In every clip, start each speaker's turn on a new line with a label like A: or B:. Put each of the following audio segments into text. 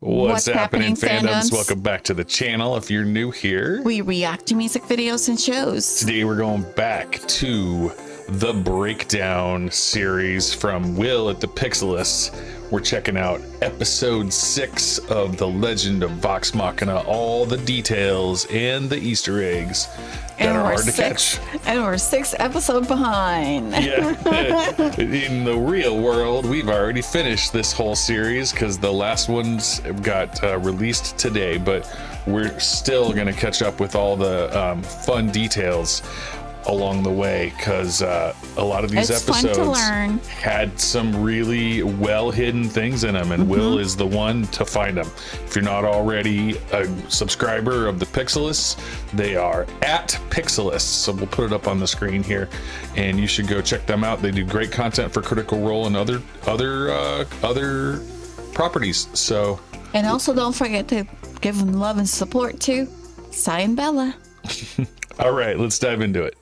A: What's happening, fandoms? Welcome back to the channel. If you're new here,
B: we react to music videos and shows.
A: Today we're going back to the Breakdown series from Will at the Pixelists. We're checking out episode 6 of the Legend of Vox Machina, all the details and the Easter eggs that are hard to catch.
B: And we're 6 episodes behind.
A: Yeah. In the real world, we've already finished this whole series because the last ones got released today, but we're still going to catch up with all the fun details along the way because a lot of these episodes had some really well hidden things in them, and Will is the one to find them. If you're not already a subscriber of the Pixelists, they are at Pixelists, so we'll put it up on the screen here, and you should go check them out. They do great content for Critical Role and other properties. So,
B: and also don't forget to give them love and support to Cy and Bella.
A: All right, let's dive into it.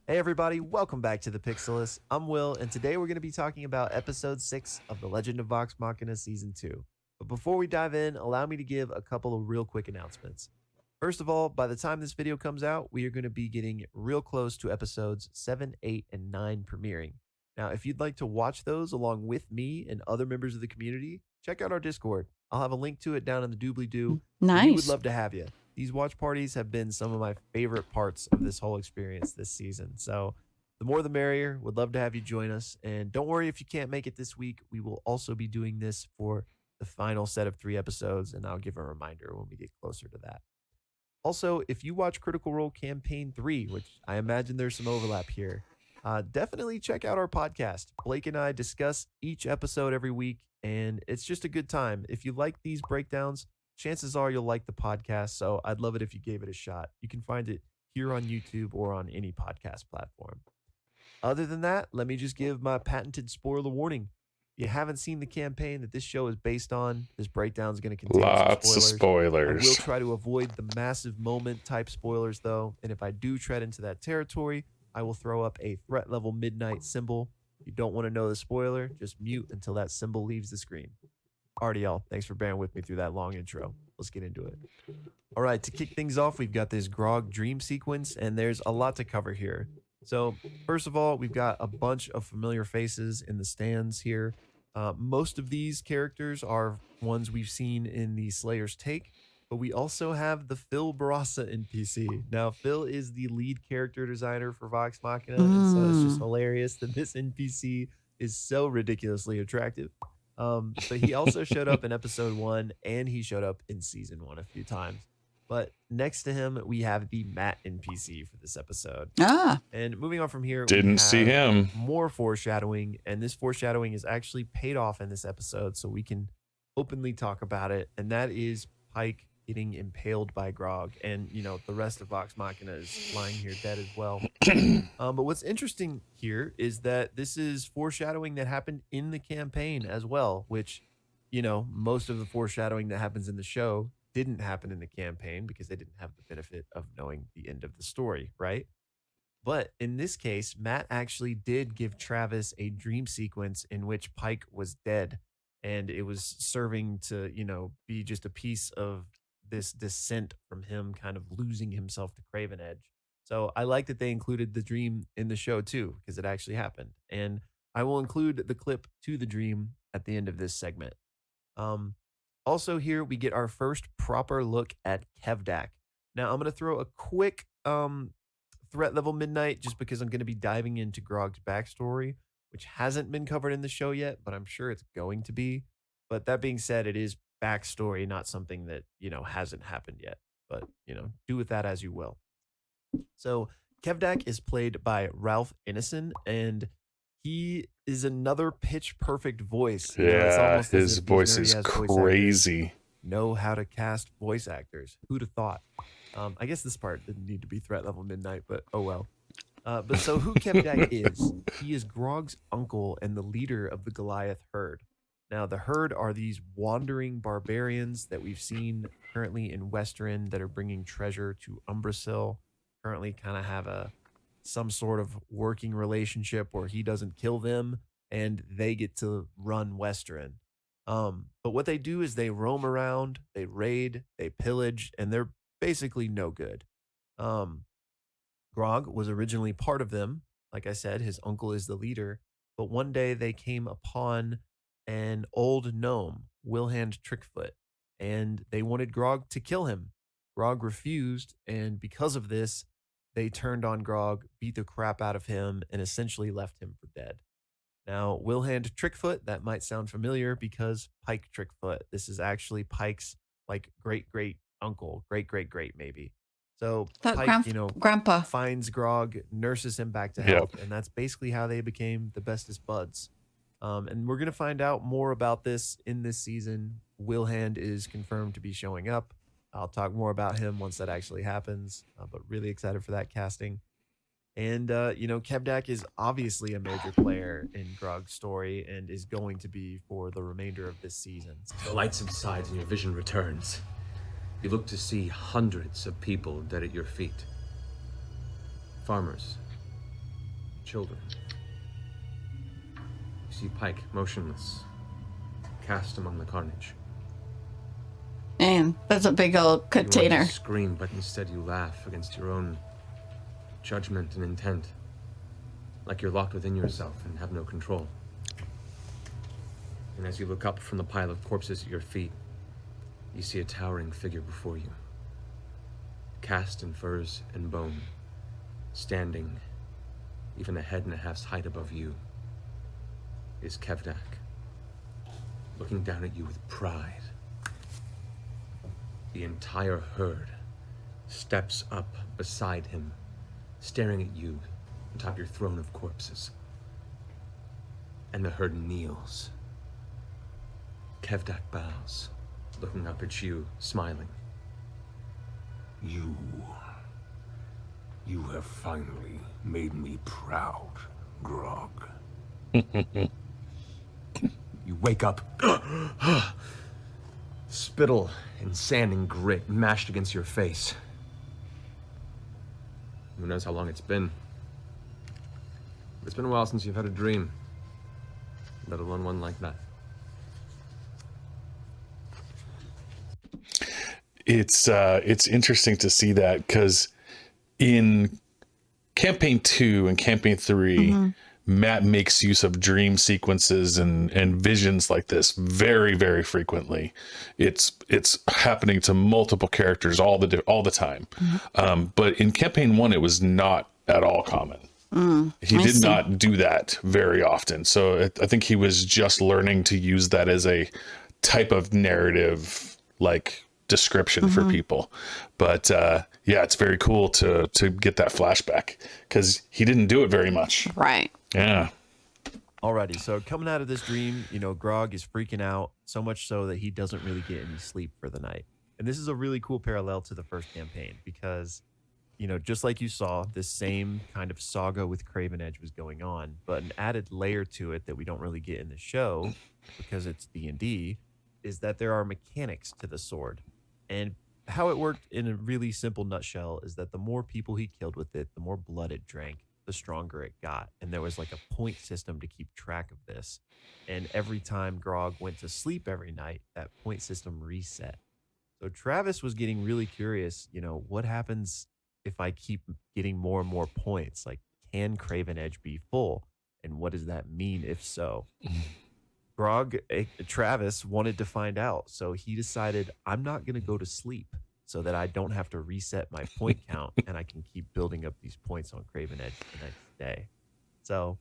C: Hey everybody, welcome back to the Pixelists. I'm Will, and today we're going to be talking about episode 6 of the Legend of Vox Machina season 2. But before we dive in, allow me to give a couple of real quick announcements. First of all, by the time this video comes out, we are going to be getting real close to episodes 7, 8, and 9 premiering. Now, if you'd like to watch those along with me and other members of the community, check out our Discord. I'll have a link to it down in the doobly-doo.
B: Nice.
C: We would love to have you. These watch parties have been some of my favorite parts of this whole experience this season. So the more the merrier. Would love to have you join us. And don't worry if you can't make it this week. We will also be doing this for the final set of 3 episodes, and I'll give a reminder when we get closer to that. Also, if you watch Critical Role Campaign 3, which I imagine there's some overlap here, definitely check out our podcast. Blake and I discuss each episode every week, and it's just a good time. If you like these breakdowns, chances are you'll like the podcast, so I'd love it if you gave it a shot. You can find it here on YouTube or on any podcast platform. Other than that, let me just give my patented spoiler warning. If you haven't seen the campaign that this show is based on, this breakdown is going to contain
A: lots of spoilers.
C: I will try to avoid the massive moment type spoilers, though, and if I do tread into that territory, I will throw up a threat level midnight symbol. If you don't want to know the spoiler, just mute until that symbol leaves the screen. Alrighty, y'all. Thanks for bearing with me through that long intro. Let's get into it. All right, to kick things off, we've got this Grog dream sequence, and there's a lot to cover here. So, first of all, we've got a bunch of familiar faces in the stands here. Most of these characters are ones we've seen in the Slayer's Take, but we also have the Phil Barassa NPC. Now, Phil is the lead character designer for Vox Machina, and so it's just hilarious that this NPC is so ridiculously attractive. But he also showed up in episode 1, and he showed up in season 1 a few times. But next to him, we have the Matt NPC for this episode. And moving on from here,
A: didn't see him.
C: More foreshadowing, and this foreshadowing is actually paid off in this episode, so we can openly talk about it. And that is Pike getting impaled by Grog, and the rest of Vox Machina is lying here dead as well. But what's interesting here is that this is foreshadowing that happened in the campaign as well, which most of the foreshadowing that happens in the show didn't happen in the campaign because they didn't have the benefit of knowing the end of the story, right? But in this case, Matt actually did give Travis a dream sequence in which Pike was dead, and it was serving to be just a piece of this descent from him kind of losing himself to Craven Edge. So I like that they included the dream in the show too, because it actually happened. And I will include the clip to the dream at the end of this segment. Also here we get our first proper look at Kevdak. Now I'm going to throw a quick threat level midnight just because I'm going to be diving into Grog's backstory, which hasn't been covered in the show yet, but I'm sure it's going to be. But that being said, it is backstory, not something that hasn't happened yet, but do with that as you will. So Kevdak is played by Ralph Ineson, and he is another pitch perfect voice.
A: Yeah, his voice is crazy.
C: Know how to cast voice actors. Who'd have thought? I guess this part didn't need to be threat level midnight, but oh well. But so who Kevdak is? He is Grog's uncle and the leader of the Goliath herd. Now, the herd are these wandering barbarians that we've seen currently in Western that are bringing treasure to Umbrasyl. Currently kind of have some sort of working relationship where he doesn't kill them and they get to run Western. But what they do is they roam around, they raid, they pillage, and they're basically no good. Grog was originally part of them. Like I said, his uncle is the leader. But one day they came upon an old gnome, Willingham Trickfoot, and they wanted Grog to kill him. Grog refused, and because of this, they turned on Grog, beat the crap out of him, and essentially left him for dead. Now, Willingham Trickfoot, that might sound familiar because Pike Trickfoot. This is actually Pike's like great uncle, great maybe. So
B: That
C: Pike,
B: grandpa.
C: finds Grog, nurses him back to health, and that's basically how they became the bestest buds. And we're gonna find out more about this in this season. Wilhand is confirmed to be showing up. I'll talk more about him once that actually happens, but really excited for that casting. And, Kevdak is obviously a major player in Grog's story and is going to be for the remainder of this season.
D: The light subsides and your vision returns. You look to see hundreds of people dead at your feet. Farmers. Children. You see Pike motionless, cast among the carnage.
B: Man, that's a big old
D: You
B: container.
D: want to scream, but instead you laugh against your own judgment and intent. Like you're locked within yourself and have no control. And as you look up from the pile of corpses at your feet, you see a towering figure before you. Cast in furs and bone, standing even a head and a half's height above you, is Kevdak, looking down at you with pride. The entire herd steps up beside him, staring at you atop your throne of corpses. And the herd kneels. Kevdak bows, looking up at you, smiling.
E: You have finally made me proud, Grog.
D: You wake up. Spittle and sand and grit mashed against your face. Who knows how long it's been? It's been a while since you've had a dream, let alone one like that.
A: It's interesting to see that because in campaign 2 and campaign 3, Matt makes use of dream sequences and visions like this very, very frequently. It's happening to multiple characters all the time. But in campaign 1, it was not at all common. He did not do that very often. So I think he was just learning to use that as a type of narrative, like description for people. But yeah, it's very cool to get that flashback because he didn't do it very much.
B: Right.
A: Yeah.
C: Alrighty, so coming out of this dream, Grog is freaking out, so much so that he doesn't really get any sleep for the night. And this is a really cool parallel to the first campaign because, just like you saw, this same kind of saga with Craven Edge was going on, but an added layer to it that we don't really get in the show because it's D&D is that there are mechanics to the sword. And how it worked in a really simple nutshell is that the more people he killed with it, the more blood it drank, the stronger it got. And there was like a point system to keep track of this. And every time Grog went to sleep every night, that point system reset. So Travis was getting really curious, what happens if I keep getting more and more points? Like, can Craven Edge be full? And what does that mean if so? Travis wanted to find out. So he decided, I'm not going to go to sleep so that I don't have to reset my point count and I can keep building up these points on Craven Edge the next day. So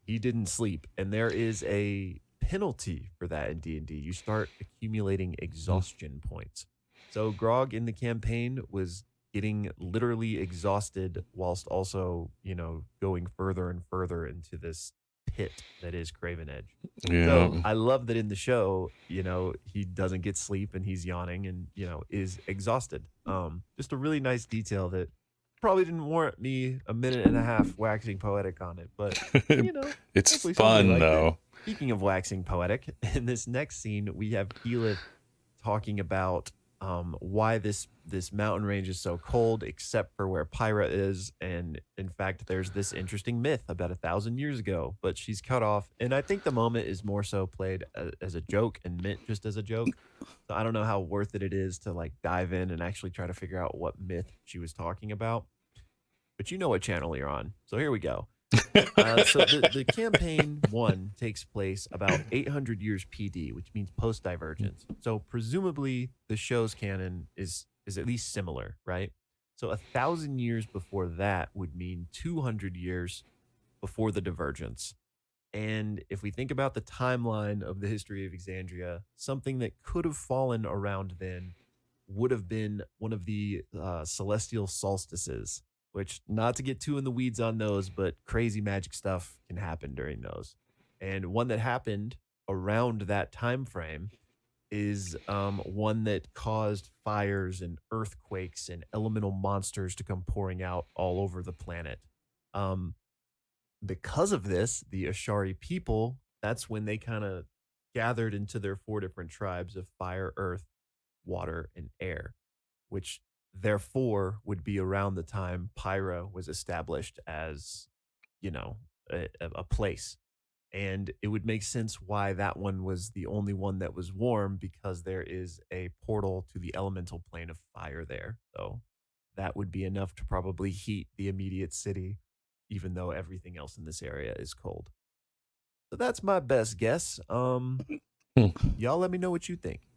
C: he didn't sleep. And there is a penalty for that in D&D. You start accumulating exhaustion points. So Grog in the campaign was getting literally exhausted whilst also, going further and further into this pit that is Craven Edge.
A: Yeah.
C: So I love that in the show, he doesn't get sleep and he's yawning and, is exhausted. Just a really nice detail that probably didn't warrant me a minute and a half waxing poetic on it, but
A: It's
C: hopefully somebody
A: fun
C: liked it.
A: though.
C: Speaking of waxing poetic, in this next scene, we have Keylith talking about why this mountain range is so cold, except for where Pyra is. And in fact, there's this interesting myth about 1,000 years ago, but she's cut off. And I think the moment is more so played as a joke and meant just as a joke. So I don't know how worth it is to like dive in and actually try to figure out what myth she was talking about. But you know what channel you're on. So here we go. So the campaign 1 takes place about 800 years PD, which means post-divergence. So presumably the show's canon is at least similar, right? So 1,000 years before that would mean 200 years before the divergence. And if we think about the timeline of the history of Exandria, something that could have fallen around then would have been one of the celestial solstices, which, not to get too in the weeds on those, but crazy magic stuff can happen during those. And one that happened around that time frame is one that caused fires and earthquakes and elemental monsters to come pouring out all over the planet. Because of this, the Ashari people, that's when they kind of gathered into their 4 different tribes of fire, earth, water, and air, which therefore would be around the time Pyra was established as, you know, a place. And it would make sense why that one was the only one that was warm, because there is a portal to the elemental plane of fire there. So that would be enough to probably heat the immediate city, even though everything else in this area is cold. So that's my best guess. Y'all let me know what you think.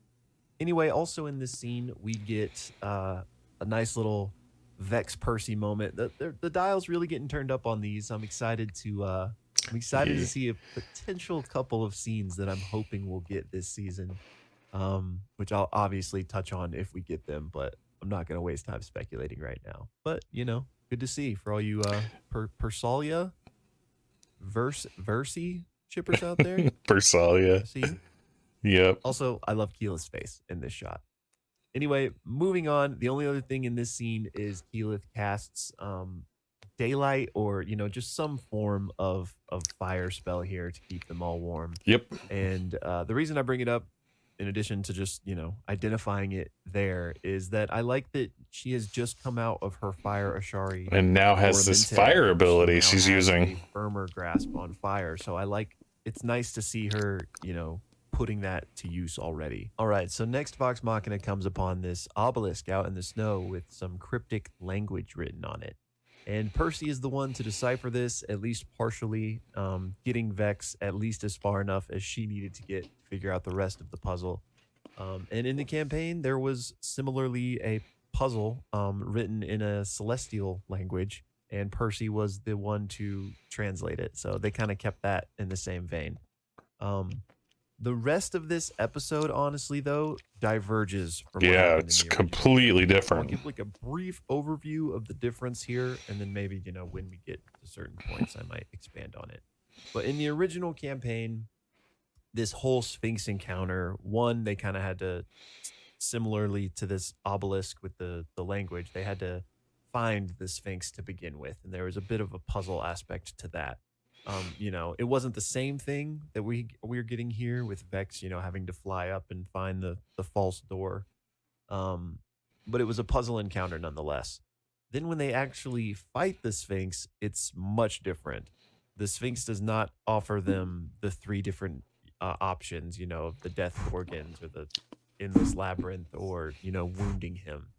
C: Anyway, also in this scene, we get a nice little Vex Percy moment. The dial's really getting turned up on these. I'm excited to see a potential couple of scenes that I'm hoping we'll get this season, which I'll obviously touch on if we get them, but I'm not going to waste time speculating right now. But, you know, good to see for all you Persalia Versi shippers out there.
A: Persalia.
C: See?
A: Yep.
C: Also, I love Keylith's face in this shot. Anyway, moving on. The only other thing in this scene is Keylith casts daylight, or, you know, just some form of fire spell here to keep them all warm.
A: Yep.
C: And the reason I bring it up, in addition to just, you know, identifying it there, is that I like that she has just come out of her fire Ashari
A: And now has this
C: Ornamented.
A: fire ability
C: She now
A: she's
C: has
A: using.
C: a firmer grasp on fire. So I like, it's nice to see her, you know, putting that to use already. All right, so next Vox Machina comes upon this obelisk out in the snow with some cryptic language written on it. And Percy is the one to decipher this, at least partially, getting Vex at least as far enough as she needed to get to figure out the rest of the puzzle. And in the campaign, there was similarly a puzzle written in a celestial language, and Percy was the one to translate it. So they kind of kept that in the same vein. The rest of this episode, honestly, though, diverges from what
A: Yeah,
C: happened in
A: it's
C: the original.
A: completely
C: I'll
A: different.
C: give like a brief overview of the difference here, and then maybe, you know, when we get to certain points, I might expand on it. But in the original campaign, this whole Sphinx encounter, one, they kind of had to, similarly to this obelisk with the language, they had to find the Sphinx to begin with, and there was a bit of a puzzle aspect to that. You know, it wasn't the same thing that we're getting here with Vex, you know, having to fly up and find the false door. But it was a puzzle encounter nonetheless. Then when they actually fight the Sphinx, it's much different. The Sphinx does not offer them the 3 different options, you know, of the death organs or the endless labyrinth, or, you know, wounding him.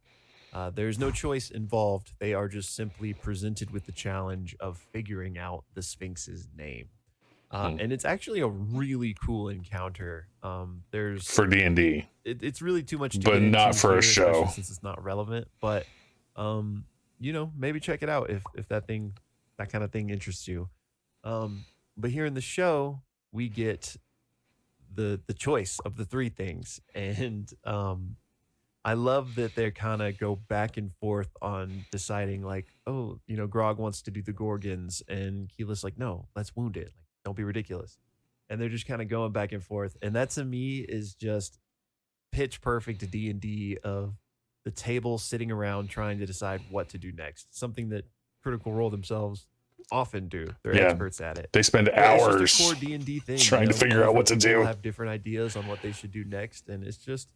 C: There's no choice involved. They are just simply presented with the challenge of figuring out the Sphinx's name. And it's actually a really cool encounter. There's
A: For D&D.
C: It's really too much to
A: But
C: get
A: not
C: into
A: for a
C: here, especially
A: show.
C: since it's not relevant. But you know, maybe check it out if that kind of thing interests you. But here in the show, we get the choice of the 3 things, and I love that they kind of go back and forth on deciding, like, oh, you know, Grog wants to do the Gorgons, and Keylith's like, no, let's wound it. Like, don't be ridiculous. And they're just kind of going back and forth. And that, to me, is just pitch perfect D&D of the table sitting around trying to decide what to do next. Something that Critical Role themselves often do. They're
A: Yeah.
C: experts at it.
A: They spend
C: But
A: hours
C: it's just a core D&D thing.
A: trying to figure out what to
C: People
A: do.
C: have different ideas on what they should do next, and it's just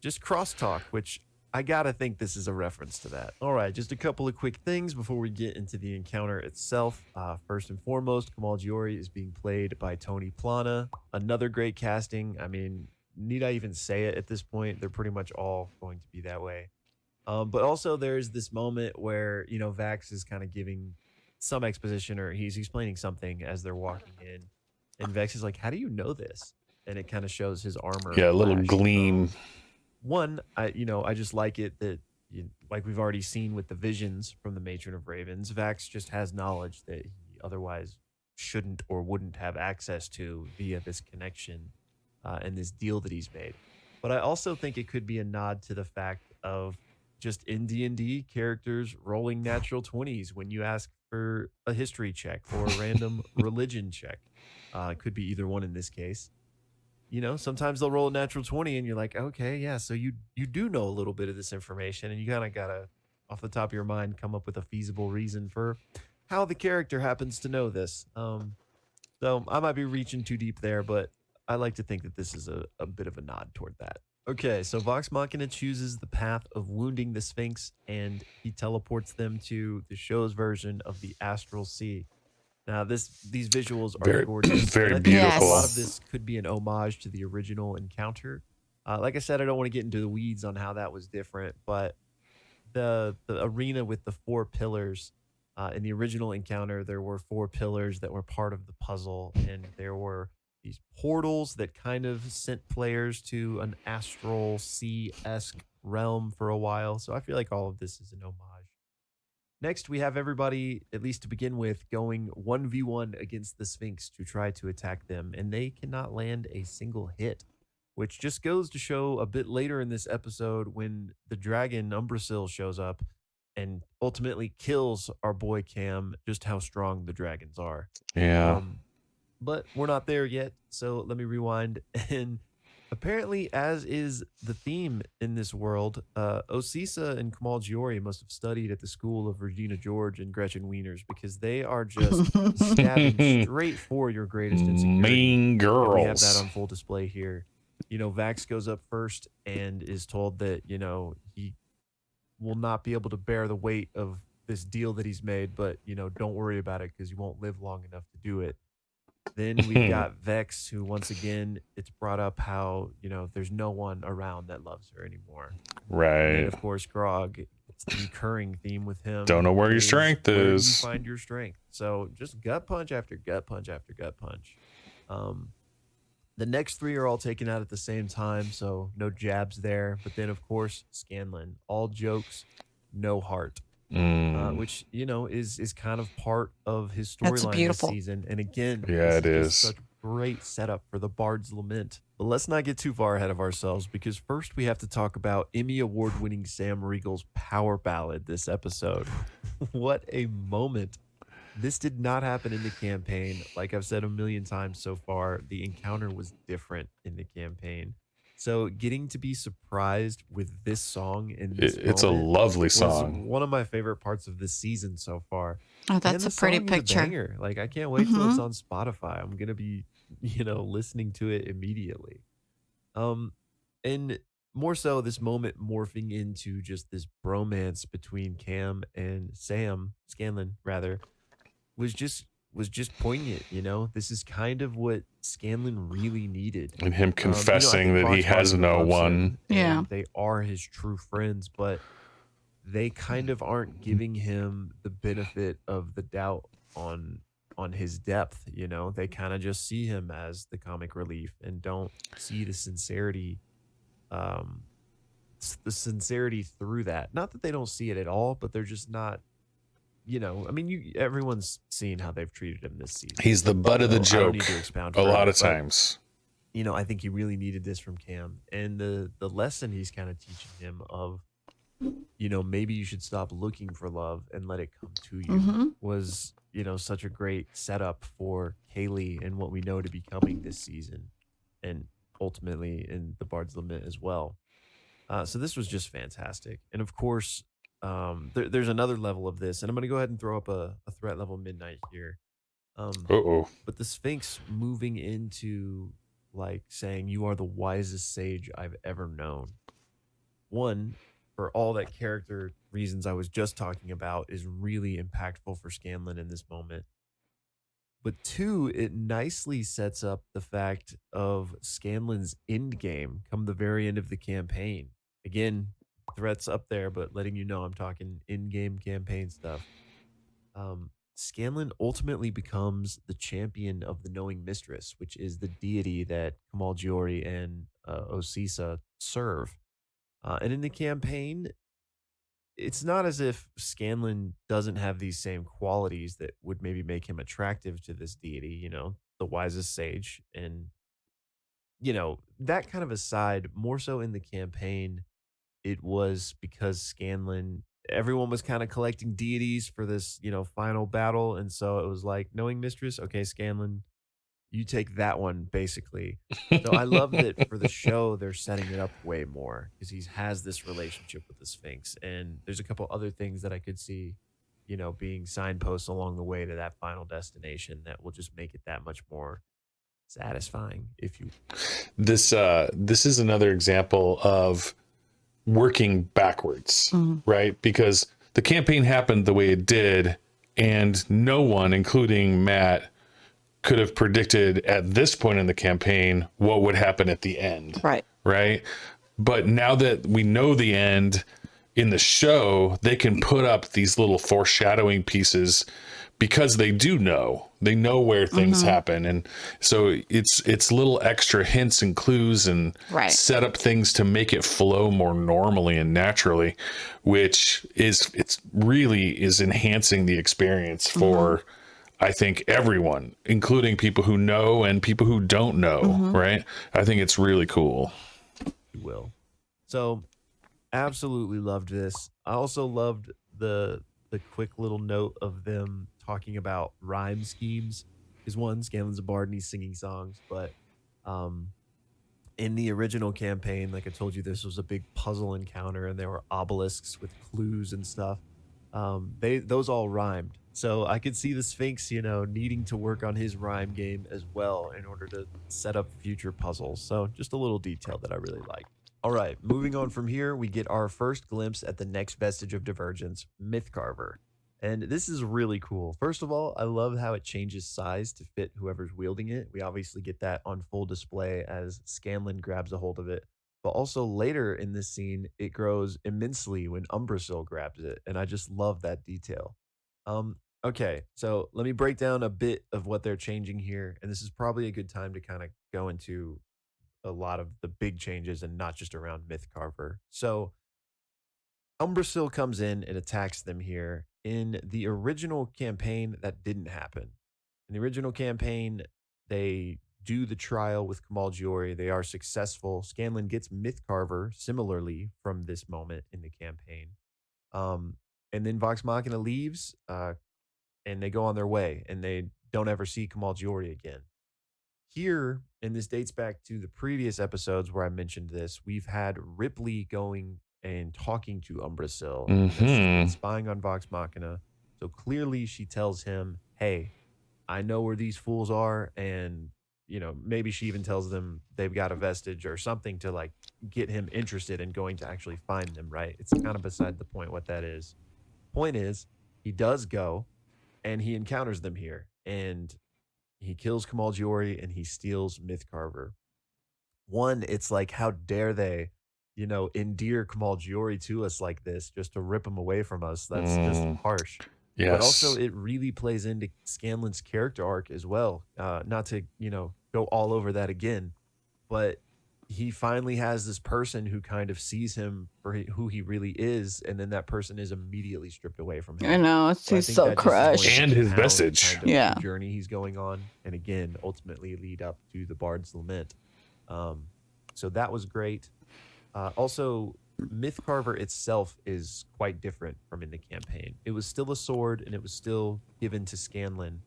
C: just crosstalk, which I gotta think this is a reference to that. All right, just a couple of quick things before we get into the encounter itself. First and foremost, Kamal Giori is being played by Tony Plana. Another great casting. I mean, need I even say it at this point? They're pretty much all going to be that way. But also there's this moment where, Vax is kind of giving some exposition, or he's explaining something as they're walking in. And Vex is like, how do you know this? And it kind of shows his armor.
A: Yeah, a little
C: flash.
A: gleam.
C: One, I just like it that, like we've already seen with the visions from the Matron of Ravens, Vax just has knowledge that he otherwise shouldn't or wouldn't have access to via this connection and this deal that he's made. But I also think it could be a nod to the fact of just in D&D characters rolling natural 20s when you ask for a history check or a random religion check. It could be either one in this case. Sometimes they'll roll a natural 20 and you're like, okay, yeah, so you do know a little bit of this information, and you kind of got to, off the top of your mind, come up with a feasible reason for how the character happens to know this. So I might be reaching too deep there, but I like to think that this is a bit of a nod toward that. Okay, so Vox Machina chooses the path of wounding the Sphinx, and he teleports them to the show's version of the Astral Sea. Now, these visuals are gorgeous.
A: Very
C: beautiful.
B: Yes.
C: A lot of this could be an homage to the original encounter. Like I said, I don't want to get into the weeds on how that was different, but the arena with the 4 pillars, in the original encounter, there were 4 pillars that were part of the puzzle, and there were these portals that kind of sent players to an astral sea-esque realm for a while. So I feel like all of this is an homage. Next, we have everybody, at least to begin with, going 1v1 against the Sphinx to try to attack them, and they cannot land a single hit, which just goes to show a bit later in this episode when the dragon Umbrasyl shows up and ultimately kills our boy Cam, just how strong the dragons are.
A: Yeah.
C: But we're not there yet, so let me rewind. And apparently, as is the theme in this world, Osisa and Kamal Giori must have studied at the school of Regina George and Gretchen Wieners, because they are just stabbing straight for your greatest insecurity.
A: Mean girls.
C: And we have that on full display here. Vax goes up first and is told that, he will not be able to bear the weight of this deal that he's made, but, don't worry about it because you won't live long enough to do it. Then we've got Vex, who once again, it's brought up how, there's no one around that loves her anymore.
A: Right.
C: And of course, Grog, it's the recurring theme with him.
A: Don't know where your strength
C: where
A: is.
C: you find your strength. So just gut punch after gut punch after gut punch. The next 3 are all taken out at the same time, so no jabs there. But then, of course, Scanlan, all jokes, no heart. Which is kind of part of his storyline this season, and again,
A: it is
C: such great setup for the Bard's Lament. But let's not get too far ahead of ourselves, because first we have to talk about Emmy Award-winning Sam Riegel's power ballad this episode. What a moment! This did not happen in the campaign. Like I've said a million times so far, the encounter was different in the campaign. So getting to be surprised with this song in this
A: it's a lovely song.
C: One of my favorite parts of this season so far.
B: Oh, that's a pretty picture.
C: Banger. Like I can't wait till it's on Spotify. I'm gonna be, listening to it immediately. And more so, this moment morphing into just this bromance between Cam and Scanlan rather, was just poignant. This is kind of what Scanlan really needed,
A: and him confessing that he has no one.
B: Yeah,
C: they are his true friends, but they kind of aren't giving him the benefit of the doubt on his depth. They kind of just see him as the comic relief and don't see the sincerity through that. Not that they don't see it at all, but they're just not. Everyone's seen how they've treated him this season.
A: He's the butt of the joke.
C: I don't need to expound
A: a lot of times.
C: I think he really needed this from Cam, and the lesson he's kind of teaching him of, maybe you should stop looking for love and let it come to you was, such a great setup for Kaylee and what we know to be coming this season, and ultimately in the Bard's Lament as well. So this was just fantastic, and of course. There's another level of this, and I'm going to go ahead and throw up a threat level midnight here. But the Sphinx moving into like saying, "You are the wisest sage I've ever known." one, for all that character reasons I was just talking about, is really impactful for Scanlan in this moment. But two, it nicely sets up the fact of Scanlan's end game come the very end of the campaign. Again, threats up there, but letting you know I'm talking in-game campaign stuff. Scanlan ultimately becomes the champion of the Knowing Mistress, which is the deity that Kamal Giori and Osisa serve. And in the campaign, it's not as if Scanlan doesn't have these same qualities that would maybe make him attractive to this deity, the wisest sage. And, that kind of aside, more so in the campaign, it was because Scanlan, everyone was kind of collecting deities for this, final battle. And so it was like, Knowing Mistress, okay, Scanlan, you take that one, basically. So I love that for the show, they're setting it up way more because he has this relationship with the Sphinx. And there's a couple other things that I could see, being signposts along the way to that final destination that will just make it that much more satisfying, if you.
A: This is another example of working backwards, right? Because the campaign happened the way it did, and no one, including Matt, could have predicted at this point in the campaign what would happen at the end. Right. But now that we know the end in the show, they can put up these little foreshadowing pieces because they know where things happen. And so it's little extra hints and clues and set up things to make it flow more normally and naturally, which it's really enhancing the experience for, I think, everyone, including people who know and people who don't know, right? I think it's really cool.
C: You will. So, absolutely loved this. I also loved the quick little note of them talking about rhyme schemes. Because one, Scanlan's a bard and he's singing songs, but in the original campaign, like I told you, this was a big puzzle encounter and there were obelisks with clues and stuff. Those all rhymed. So I could see the Sphinx, needing to work on his rhyme game as well in order to set up future puzzles. So just a little detail that I really like. All right, moving on from here, we get our first glimpse at the next vestige of divergence, Mythcarver. And this is really cool. First of all, I love how it changes size to fit whoever's wielding it. We obviously get that on full display as Scanlan grabs a hold of it. But also later in this scene, it grows immensely when Umbrasyl grabs it. And I just love that detail. Okay, so let me break down a bit of what they're changing here. And this is probably a good time to kind of go into a lot of the big changes and not just around Mythcarver. So Umbrasyl comes in and attacks them here. In the original campaign, that didn't happen. In the original campaign, they do the trial with Kamal Giori. They are successful. Scanlan gets Mythcarver similarly from this moment in the campaign. And then Vox Machina leaves, and they go on their way, and they don't ever see Kamal Giori again. Here, and this dates back to the previous episodes where I mentioned this, we've had Ripley going and talking to Umbrasyl, she's been spying on Vox Machina. So clearly she tells him, hey, I know where these fools are, and maybe she even tells them they've got a vestige or something to like get him interested in going to actually find them, right? It's kind of beside the point what that is. Point is, he does go and he encounters them here, and he kills Kamal Giori and he steals Mythcarver. One, it's like, how dare they, endear Kamal Giori to us like this just to rip him away from us? That's just harsh.
A: Yes.
C: But also it really plays into Scanlan's character arc as well. Not to, go all over that again, but he finally has this person who kind of sees him for who he really is, and then that person is immediately stripped away from him.
B: I know, he's so crushed.
A: And his message.
C: Kind of journey he's going on, and again, ultimately lead up to the Bard's Lament. So that was great. Also, Mythcarver itself is quite different from in the campaign. It was still a sword, and it was still given to Scanlan.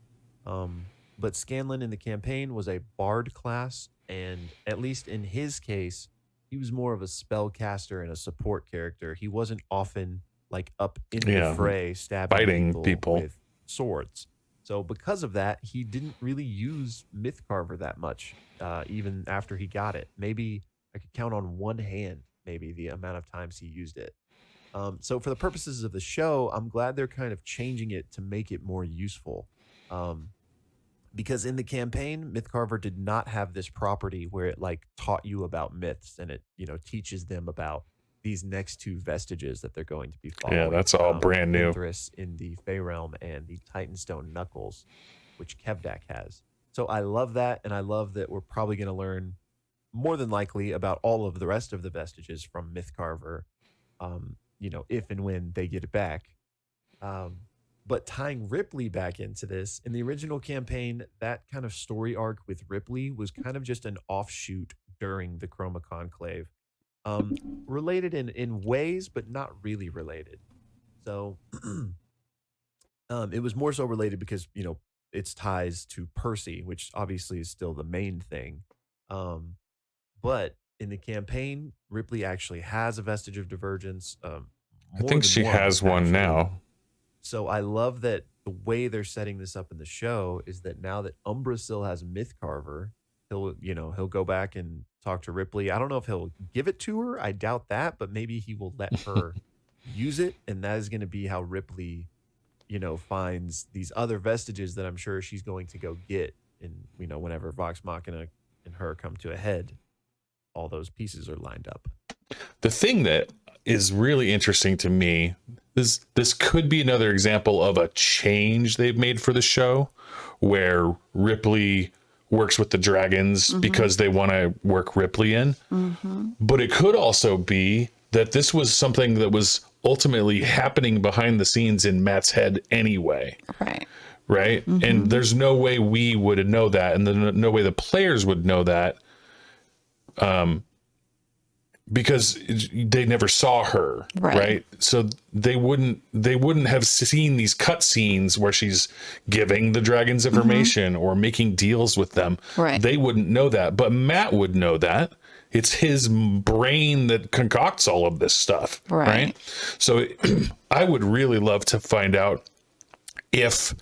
C: But Scanlan in the campaign was a bard class, and at least in his case, he was more of a spellcaster and a support character. He wasn't often like up in the fray, stabbing people with swords. So because of that, he didn't really use Mythcarver that much, even after he got it. Maybe I could count on one hand maybe the amount of times he used it. So for the purposes of the show, I'm glad they're kind of changing it to make it more useful. Because in the campaign, Mythcarver did not have this property where it like taught you about myths and it, teaches them about these next two vestiges that they're going to be following.
A: Yeah, that's all brand new.
C: In the Fey Realm and the Titanstone Knuckles, which Kevdak has. So I love that, and I love that we're probably going to learn more than likely about all of the rest of the vestiges from Mythcarver, if and when they get it back. But tying Ripley back into this, in the original campaign, that kind of story arc with Ripley was kind of just an offshoot during the Chroma Conclave. Related in ways, but not really related. So it was more so related because, its ties to Percy, which obviously is still the main thing. But in the campaign, Ripley actually has a vestige of divergence.
A: I think she has one now.
C: So I love that the way they're setting this up in the show is that now that Umbrasyl has Mythcarver, he'll go back and talk to Ripley. I don't know if he'll give it to her. I doubt that, but maybe he will let her use it, and that is going to be how Ripley, finds these other vestiges that I'm sure she's going to go get. And whenever Vox Machina and her come to a head, all those pieces are lined up.
A: The thing that is really interesting to me is this could be another example of a change they've made for the show, where Ripley works with the dragons because they want to work Ripley in. But it could also be that this was something that was ultimately happening behind the scenes in Matt's head anyway. Right. And there's no way we would know that, and no way the players would know that, because they never saw her, right? So they wouldn't have seen these cut scenes where she's giving the dragons information or making deals with them. They wouldn't know that, but Matt would know that. It's his brain that concocts all of this stuff, right? So I would really love to find out if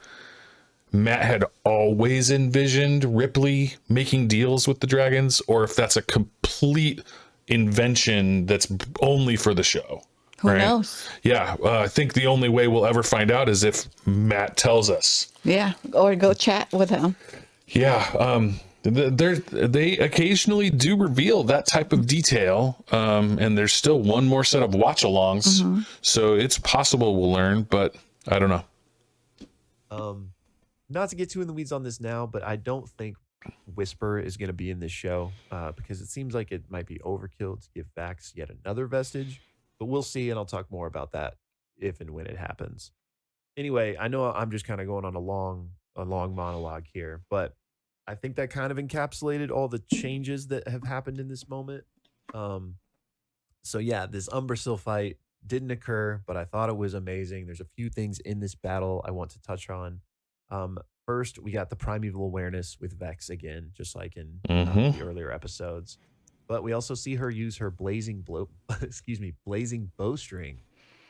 A: Matt had always envisioned Ripley making deals with the dragons, or if that's a complete invention that's only for the show.
B: Who knows?
A: Yeah, I think the only way we'll ever find out is if Matt tells us.
B: Yeah, or go chat with him.
A: Yeah, they occasionally do reveal that type of detail, and there's still one more set of watch-alongs, so it's possible we'll learn, but I don't know.
C: Not to get too in the weeds on this now, but I don't think Whisper is going to be in this show because it seems like it might be overkill to give Vax yet another vestige, but we'll see, and I'll talk more about that if and when it happens. Anyway, I know I'm just kind of going on a long monologue here, but I think that kind of encapsulated all the changes that have happened in this moment. So yeah, this Umbrasyl fight didn't occur, but I thought it was amazing. There's a few things in this battle I want to touch on. First, we got the primeval awareness with Vex again, just like in the earlier episodes. But we also see her use her blazing bowstring,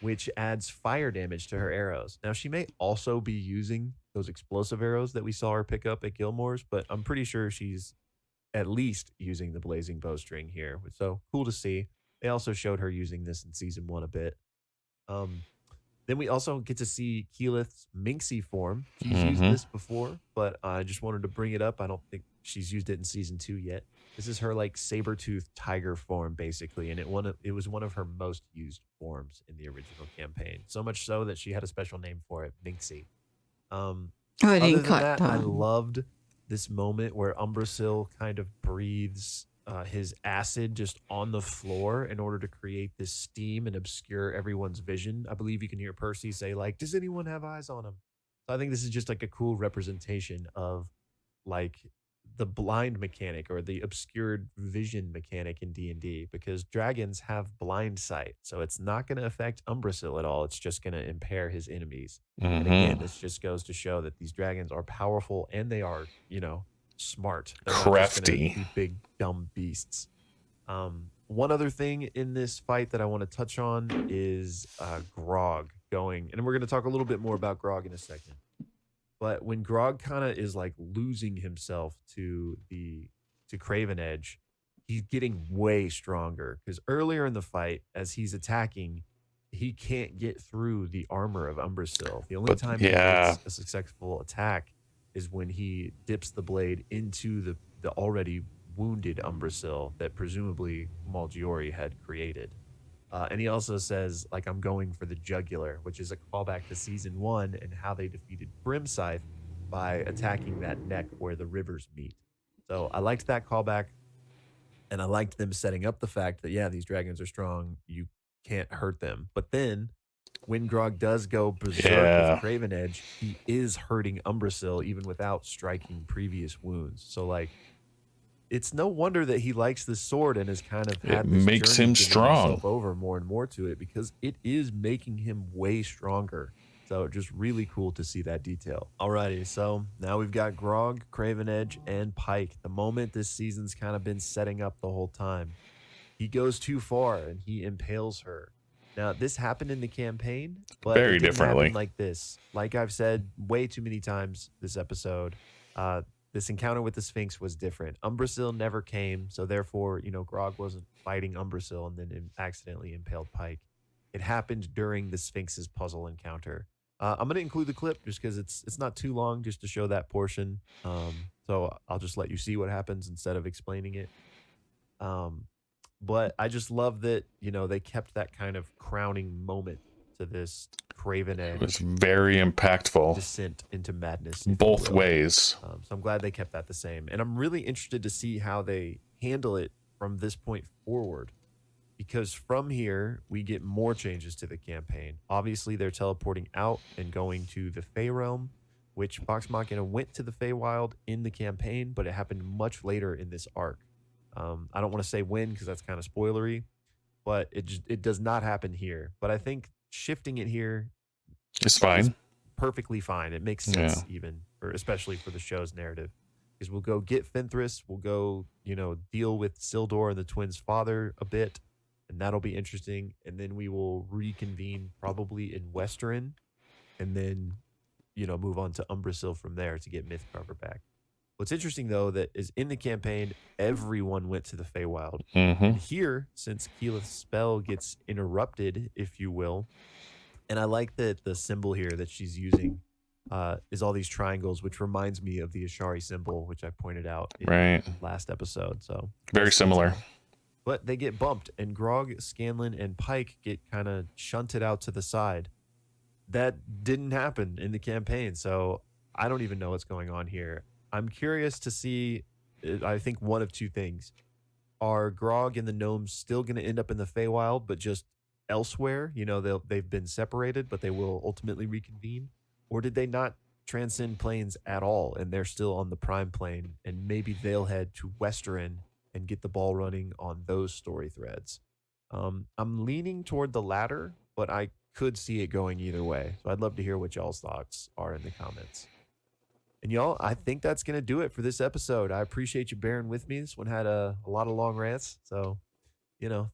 C: which adds fire damage to her arrows. Now, she may also be using those explosive arrows that we saw her pick up at Gilmore's, but I'm pretty sure she's at least using the blazing bowstring here. So cool to see. They also showed her using this in season 1 a bit. Then we also get to see Keylith's Minxie form. She's used this before, but I just wanted to bring it up. I don't think she's used it in season 2 yet. This is her like saber-toothed tiger form, basically, and it was one of her most used forms in the original campaign. So much so that she had a special name for it, Minxie. Other than that, I loved this moment where Umbrasyl kind of breathes his acid just on the floor in order to create this steam and obscure everyone's vision. I believe you can hear Percy say, like, does anyone have eyes on him? So I think this is just like a cool representation of like the blind mechanic or the obscured vision mechanic in D&D, because dragons have blind sight. So it's not going to affect Umbrasyl at all. It's just going to impair his enemies. And again, this just goes to show that these dragons are powerful and they are, smart. They're
A: crafty.
C: Not just gonna be big dumb beasts. One other thing in this fight that I want to touch on is Grog going, and we're going to talk a little bit more about Grog in a second. But when Grog kind of is like losing himself to Craven Edge, he's getting way stronger because earlier in the fight, as he's attacking, he can't get through the armor of Umbrasyl. The only time he gets a successful attack is when he dips the blade into the already wounded Umbrasyl that presumably Malgiori had created. And he also says, like, I'm going for the jugular, which is a callback to season 1 and how they defeated Brimscythe by attacking that neck where the rivers meet. So I liked that callback, and I liked them setting up the fact that, yeah, these dragons are strong. You can't hurt them. But then when Grog does go berserk with Craven Edge, he is hurting Umbrasyl even without striking previous wounds. So, like, it's no wonder that he likes this sword and has kind of had
A: it
C: this
A: makes
C: journey
A: him
C: giving
A: strong
C: himself over more and more to it because it is making him way stronger. So just really cool to see that detail. Alrighty, so now we've got Grog, Craven Edge, and Pike. The moment this season's kind of been setting up the whole time. He goes too far and he impales her. Now, this happened in the campaign, but
A: very
C: it didn't
A: differently.
C: happen like this. Like I've said way too many times this episode, this encounter with the Sphinx was different. Umbrasyl never came, so therefore, Grog wasn't fighting Umbrasyl and then accidentally impaled Pike. It happened during the Sphinx's puzzle encounter. I'm going to include the clip just because it's not too long just to show that portion. So I'll just let you see what happens instead of explaining it. But I just love that, they kept that kind of crowning moment to this Craven Edge.
A: It was very impactful.
C: Descent into madness. if you
A: Both
C: will.
A: ways.
C: So I'm glad they kept that the same. And I'm really interested to see how they handle it from this point forward. Because from here, we get more changes to the campaign. Obviously, they're teleporting out and going to the Fey Realm, which Vox Machina went to the Feywild in the campaign, but it happened much later in this arc. I don't want to say when because that's kind of spoilery, but it does not happen here. But I think shifting it here
A: It's fine.
C: is perfectly fine. It makes sense even, or especially for the show's narrative. Because we'll go get Fenthras, we'll go, deal with Sildor and the twins' father a bit, and that'll be interesting. And then we will reconvene probably in Westerin, and then, move on to Umbrasyl from there to get Mythcarver back. What's interesting, though, that is in the campaign, everyone went to the Feywild. And here, since Keylith's spell gets interrupted, if you will, and I like that the symbol here that she's using is all these triangles, which reminds me of the Ashari symbol, which I pointed out in the last episode. So
A: very similar.
C: But they get bumped, and Grog, Scanlan, and Pike get kind of shunted out to the side. That didn't happen in the campaign, so I don't even know what's going on here. I'm curious to see, I think, one of two things. Are Grog and the gnomes still going to end up in the Feywild, but just elsewhere? They've been separated, but they will ultimately reconvene. Or did they not transcend planes at all, and they're still on the Prime Plane, and maybe they'll head to Westerin and get the ball running on those story threads? I'm leaning toward the latter, but I could see it going either way. So I'd love to hear what y'all's thoughts are in the comments. And y'all, I think that's going to do it for this episode. I appreciate you bearing with me. This one had a lot of long rants. So,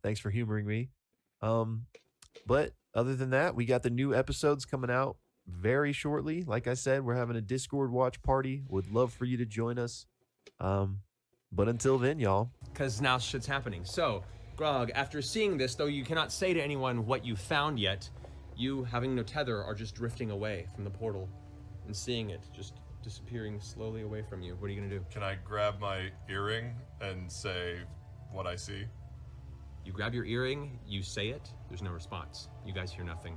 C: thanks for humoring me. But other than that, we got the new episodes coming out very shortly. Like I said, we're having a Discord watch party. Would love for you to join us. But until then, y'all.
D: Because now shit's happening. So, Grog, after seeing this, though you cannot say to anyone what you found yet, you, having no tether, are just drifting away from the portal and seeing it just disappearing slowly away from you. What are you gonna do?
F: Can I grab my earring and say what I see?
D: You grab your earring, you say it, there's no response. You guys hear nothing.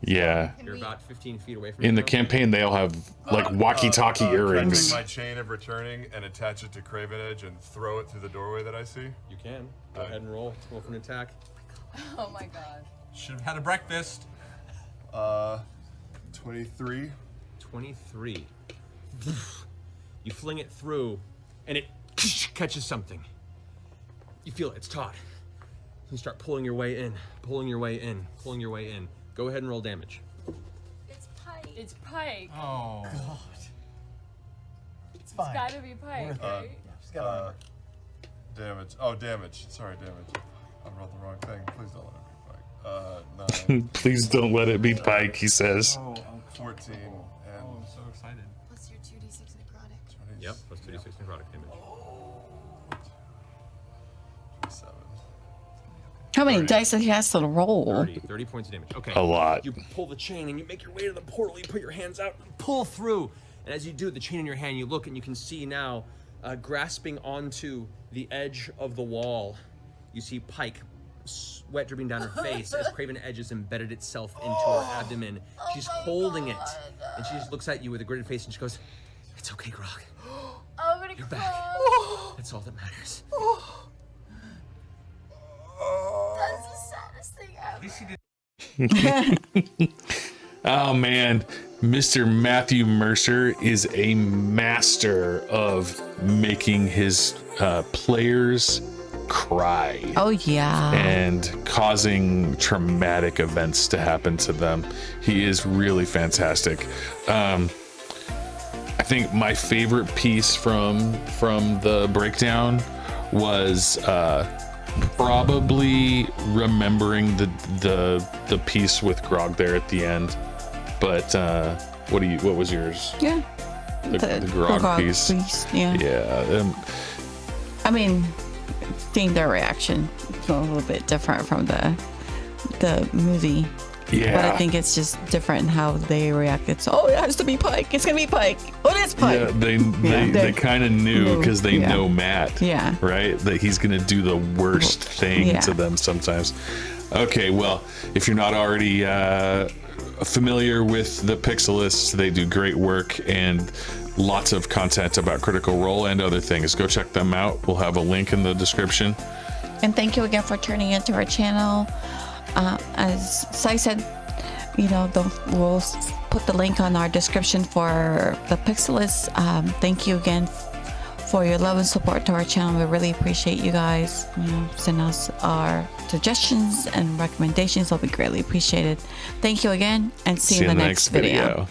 A: Yeah.
D: You're about 15 feet away from
A: In the
D: now.
A: campaign, they all have like walkie-talkie earrings.
F: Can I take my chain of returning and attach it to Craven Edge and throw it through the doorway that I see?
D: You can. Go ahead and roll. Roll for an attack.
G: Oh my god.
F: Should have had a breakfast. 23.
D: 23. You fling it through, and it catches something. You feel it. It's taut. You start pulling your way in, pulling your way in, pulling your way in. Go ahead and roll damage.
G: It's Pike. It's Pike.
H: Oh. God.
G: It's gotta be Pike, right?
H: She's got
F: Damage. Oh, damage. Sorry, damage. I rolled the wrong thing. Please don't let it be Pike. 9.
A: Please don't let it be Pike, he says.
F: 14. And
H: I'm so excited.
G: Plus your 2d6 necrotic.
D: Yep, plus 2d6 necrotic damage.
F: 7.
B: How many dice does he has to roll?
D: 30 points of damage. Okay.
A: A lot.
D: You pull the chain and you make your way to the portal. You put your hands out and pull through. And as you do, the chain in your hand, you look and you can see now, grasping onto the edge of the wall, you see Pike, sweat dripping down her face as Craven Edge has embedded itself into her abdomen. She's holding it. And she just looks at you with a gritted face and she goes, "It's okay, Grog.
G: I'm gonna
D: You're
G: cry.
D: back. That's all that matters."
G: That's the saddest thing ever.
A: Oh man, Mr. Matthew Mercer is a master of making his players cry.
B: Oh yeah.
A: And causing traumatic events to happen to them. He is really fantastic. I think my favorite piece from the breakdown was probably remembering the piece with Grog there at the end. But what was yours?
B: Yeah.
A: The Grog piece.
B: Yeah.
A: Yeah.
B: I mean, seeing their reaction is a little bit different from the movie.
A: Yeah.
B: But I think it's just different in how they react. It's, oh, it has to be Pike. It's gonna be Pike. Oh, it is Pike.
A: Yeah, they kind of knew because they know Matt.
B: Yeah.
A: Right? That he's gonna do the worst thing to them sometimes. Okay, well, if you're not already familiar with the Pixelists, they do great work and lots of content about Critical Role and other things. Go check them out. We'll have a link in the description.
B: And thank you again for turning into our channel. As Sai said, we'll put the link on our description for the Pixelists. Thank you again for your love and support to our channel. We really appreciate you guys. Send us our suggestions and recommendations. They'll be greatly appreciated. Thank you again, and see you in the next video.